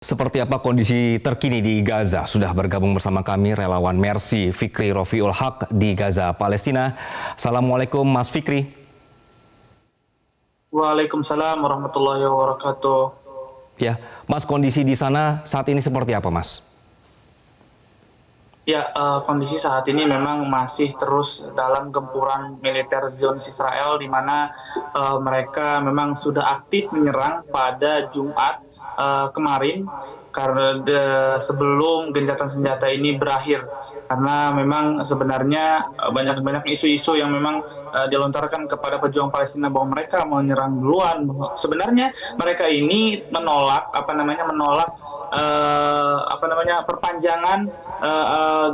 Seperti apa kondisi terkini di Gaza? Sudah bergabung bersama kami relawan Mercy Fikri Rofiul Haq di Gaza, Palestina. Assalamualaikum Mas Fikri. Waalaikumsalam warahmatullahi wabarakatuh. Ya, Mas, kondisi di sana saat ini seperti apa, Mas? Ya, kondisi saat ini memang masih terus dalam gempuran militer Zionis Israel, di mana mereka memang sudah aktif menyerang pada Jumat kemarin karena sebelum gencatan senjata ini berakhir. Karena memang sebenarnya banyak isu-isu yang memang dilontarkan kepada pejuang Palestina bahwa mereka menyerang duluan. Sebenarnya mereka ini menolak perpanjangan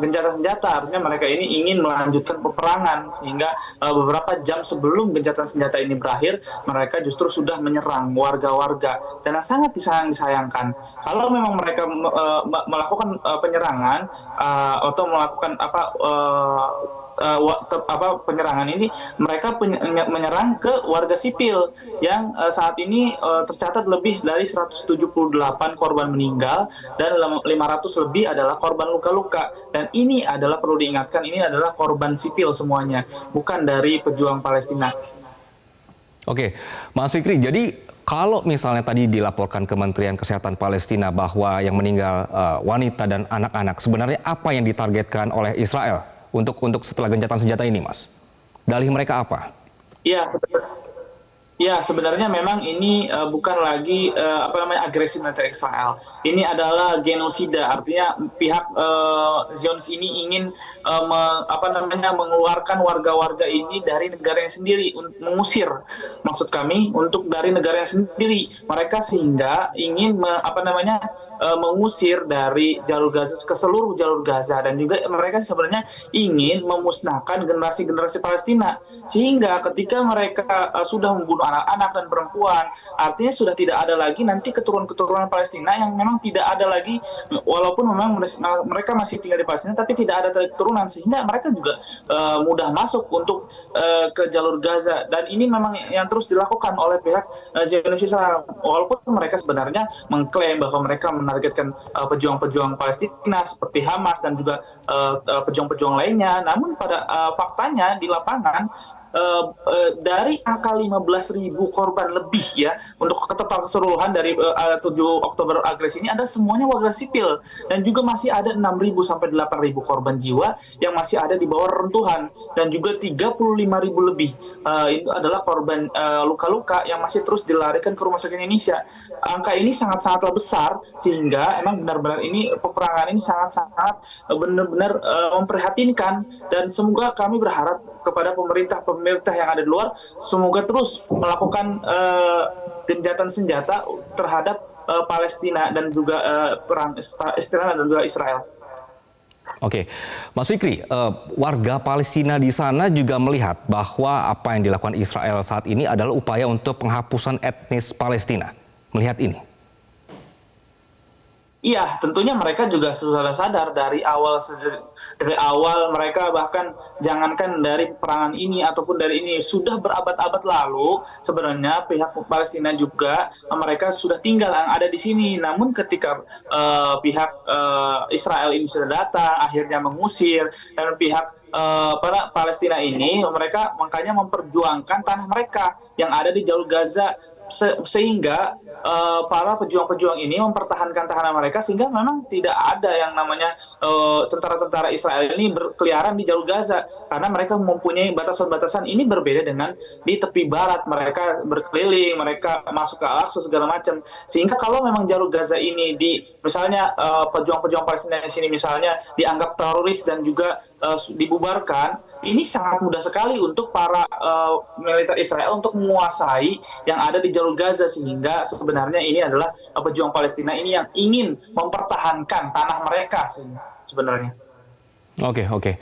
gencatan senjata. Artinya mereka ini ingin melanjutkan peperangan, sehingga beberapa jam sebelum gencatan senjata ini berakhir, mereka justru sudah menyerang warga-warga, dan yang sangat disayangkan kalau memang mereka melakukan penyerangan atau melakukan penyerangan ini, mereka menyerang ke warga sipil yang saat ini tercatat lebih dari 178 korban meninggal dan 500 lebih adalah korban luka-luka. Dan ini adalah, perlu diingatkan, ini adalah korban sipil semuanya, bukan dari pejuang Palestina. Oke, Mas Fikri, jadi kalau misalnya tadi dilaporkan Kementerian Kesehatan Palestina bahwa yang meninggal wanita dan anak-anak, sebenarnya apa yang ditargetkan oleh Israel untuk setelah gencatan senjata ini, Mas? Dalih mereka apa? Ya, ya, sebenarnya memang ini bukan lagi agresi militer Israel. Ini adalah genosida, artinya pihak Zionis ini ingin mengeluarkan warga-warga ini dari negaranya sendiri, mengusir, maksud kami, untuk dari negaranya sendiri. Mereka sehingga ingin mengusir dari jalur Gaza ke seluruh jalur Gaza, dan juga mereka sebenarnya ingin memusnahkan generasi-generasi Palestina, sehingga ketika mereka sudah membunuh anak-anak dan perempuan, artinya sudah tidak ada lagi nanti keturunan-keturunan Palestina yang memang tidak ada lagi, walaupun memang mereka masih tinggal di Palestina tapi tidak ada keturunan, sehingga mereka juga mudah masuk untuk ke jalur Gaza. Dan ini memang yang terus dilakukan oleh pihak Zionis Israel, walaupun mereka sebenarnya mengklaim bahwa mereka menargetkan pejuang-pejuang Palestina seperti Hamas dan juga pejuang-pejuang lainnya. Namun pada faktanya di lapangan, dari angka 15.000 korban lebih, ya, untuk total keseluruhan dari 7 Oktober agresi ini, ada semuanya warga sipil, dan juga masih ada 6.000 sampai 8.000 korban jiwa yang masih ada di bawah reruntuhan, dan juga 35.000 lebih itu adalah korban luka-luka yang masih terus dilarikan ke rumah sakit Indonesia. Angka ini sangat-sangatlah besar, sehingga emang benar-benar ini peperangan ini sangat-sangat benar-benar memprihatinkan. Dan semoga kami berharap kepada pemerintah yang ada di luar, semoga terus melakukan gencatan senjata terhadap Palestina dan juga perang Palestina dan juga Israel. Oke, Mas Fikri, warga Palestina di sana juga melihat bahwa apa yang dilakukan Israel saat ini adalah upaya untuk penghapusan etnis Palestina. Melihat ini? Iya, tentunya mereka juga sudah sadar dari awal mereka, bahkan jangankan dari peperangan ini ataupun dari ini, sudah berabad-abad lalu sebenarnya pihak Palestina juga mereka sudah tinggal yang ada di sini. Namun ketika pihak Israel ini sudah datang, akhirnya mengusir, dan pihak para Palestina ini mereka makanya memperjuangkan tanah mereka yang ada di jalur Gaza, sehingga para pejuang-pejuang ini mempertahankan tahanan mereka, sehingga memang tidak ada yang namanya tentara-tentara Israel ini berkeliaran di jalur Gaza, karena mereka mempunyai batasan-batasan. Ini berbeda dengan di tepi barat, mereka berkeliling, mereka masuk ke Al-Aqsa segala macam, sehingga kalau memang jalur Gaza ini misalnya pejuang-pejuang Palestina di sini misalnya dianggap teroris dan juga dibubarkan, ini sangat mudah sekali untuk para militer Israel untuk menguasai yang ada di jalur Gaza, sehingga sebenarnya ini adalah pejuang Palestina ini yang ingin mempertahankan tanah mereka sebenarnya. Oke.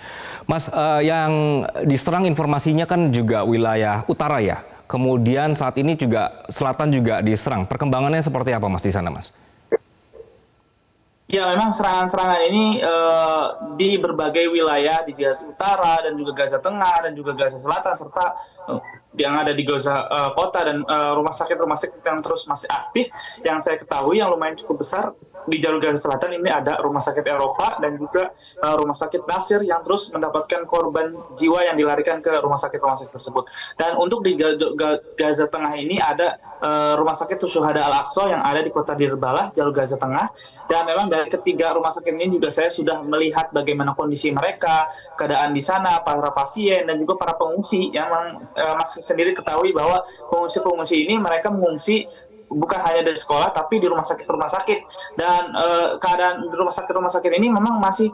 Mas, yang diserang informasinya kan juga wilayah utara, ya? Kemudian saat ini juga selatan juga diserang. Perkembangannya seperti apa, Mas, di sana, Mas? Ya, memang serangan-serangan ini di berbagai wilayah di Gaza Utara dan juga Gaza Tengah dan juga Gaza Selatan, serta yang ada di Gaza kota, dan rumah sakit yang terus masih aktif yang saya ketahui yang lumayan cukup besar di jalur Gaza Selatan ini ada Rumah Sakit Eropa dan juga Rumah Sakit Nasir yang terus mendapatkan korban jiwa yang dilarikan ke rumah sakit tersebut. Dan untuk di Gaza Tengah ini ada Rumah Sakit Syuhada Al-Aqsa yang ada di kota Deir Balah, jalur Gaza Tengah. Dan memang dari ketiga rumah sakit ini juga saya sudah melihat bagaimana kondisi mereka, keadaan di sana, para pasien dan juga para pengungsi yang masih sendiri ketahui bahwa pengungsi-pengungsi ini mereka mengungsi bukan hanya dari sekolah tapi di rumah sakit dan keadaan di rumah sakit ini memang masih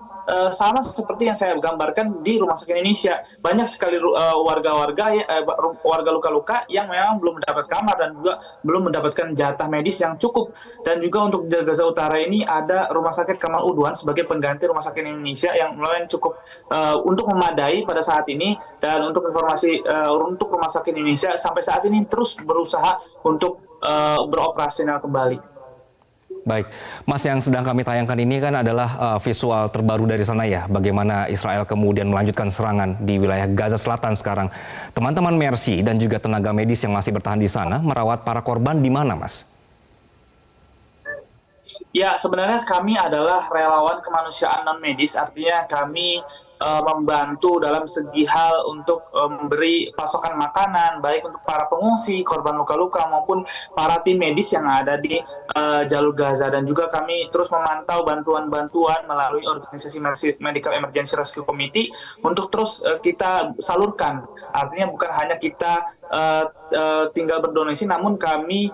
sama seperti yang saya gambarkan di rumah sakit Indonesia. Banyak sekali warga luka-luka yang memang belum mendapat kamar dan juga belum mendapatkan jatah medis yang cukup. Dan juga untuk Gaza Utara ini ada rumah sakit Kamal Udwan sebagai pengganti rumah sakit Indonesia yang lumayan cukup untuk memadai pada saat ini. Dan untuk informasi untuk rumah sakit Indonesia sampai saat ini terus berusaha untuk beroperasional kembali. Baik, Mas, yang sedang kami tayangkan ini kan adalah visual terbaru dari sana ya, bagaimana Israel kemudian melanjutkan serangan di wilayah Gaza Selatan sekarang. Teman-teman Mercy dan juga tenaga medis yang masih bertahan di sana merawat para korban di mana, Mas? Ya, sebenarnya kami adalah relawan kemanusiaan non-medis, artinya kami membantu dalam segi hal untuk memberi pasokan makanan, baik untuk para pengungsi, korban luka-luka, maupun para tim medis yang ada di jalur Gaza. Dan juga kami terus memantau bantuan-bantuan melalui organisasi Medical Emergency Rescue Committee untuk terus kita salurkan. Artinya bukan hanya kita tinggal berdonasi, namun kami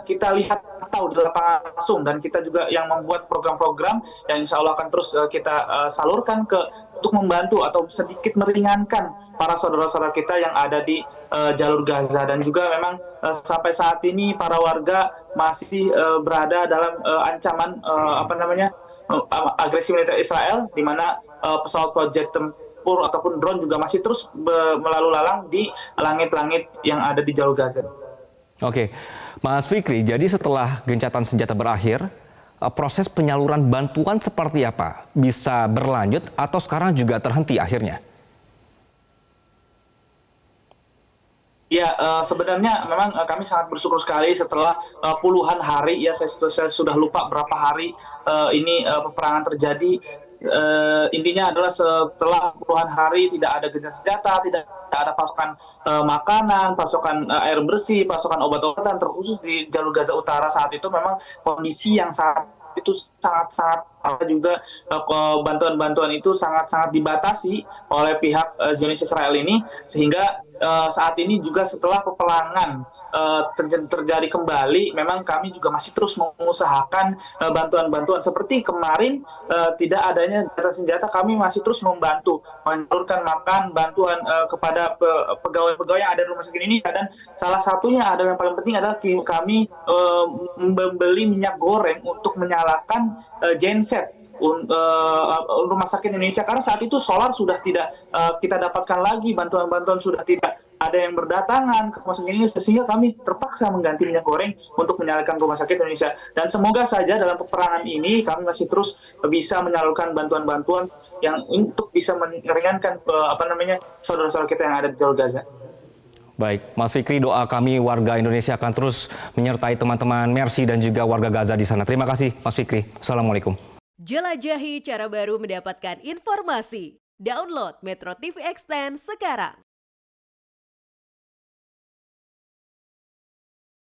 kita lihat tahu di lapangan langsung, dan kita juga yang membuat program-program yang insya Allah akan terus kita salurkan untuk membantu atau sedikit meringankan para saudara-saudara kita yang ada di jalur Gaza. Dan juga memang sampai saat ini para warga masih berada dalam ancaman agresi militer Israel, di mana pesawat jet tempur ataupun drone juga masih terus melalu lalang di langit-langit yang ada di jalur Gaza. Oke, Mas Fikri, jadi setelah gencatan senjata berakhir, proses penyaluran bantuan seperti apa? Bisa berlanjut atau sekarang juga terhenti akhirnya? Ya, sebenarnya memang kami sangat bersyukur sekali setelah puluhan hari, ya saya sudah lupa berapa hari ini peperangan terjadi. Intinya adalah setelah puluhan hari tidak ada gencatan senjata, tidak ada pasokan makanan, pasokan air bersih, pasokan obat-obatan, terkhusus di jalur Gaza Utara saat itu memang kondisi yang sangat juga bantuan-bantuan itu sangat dibatasi oleh pihak Zionis Israel ini, sehingga saat ini juga setelah peperangan terjadi kembali, memang kami juga masih terus mengusahakan bantuan-bantuan seperti kemarin tidak adanya senjata, kami masih terus membantu menyalurkan makan bantuan kepada pegawai-pegawai yang ada di rumah sakit ini. Dan salah satunya adalah yang paling penting adalah kami membeli minyak goreng untuk menyalakan genset rumah sakit Indonesia, karena saat itu solar sudah tidak kita dapatkan lagi, bantuan-bantuan sudah tidak ada yang berdatangan ke rumah sakit Indonesia, sehingga kami terpaksa mengganti minyak goreng untuk menyalakan rumah sakit Indonesia. Dan semoga saja dalam peperangan ini kami masih terus bisa menyalurkan bantuan-bantuan yang untuk bisa meringankan saudara-saudara kita yang ada di jalur Gaza. Baik, Mas Fikri, doa kami warga Indonesia akan terus menyertai teman-teman Mercy dan juga warga Gaza di sana. Terima kasih, Mas Fikri. Assalamualaikum. Jelajahi cara baru mendapatkan informasi. Download Metro TV Extend sekarang.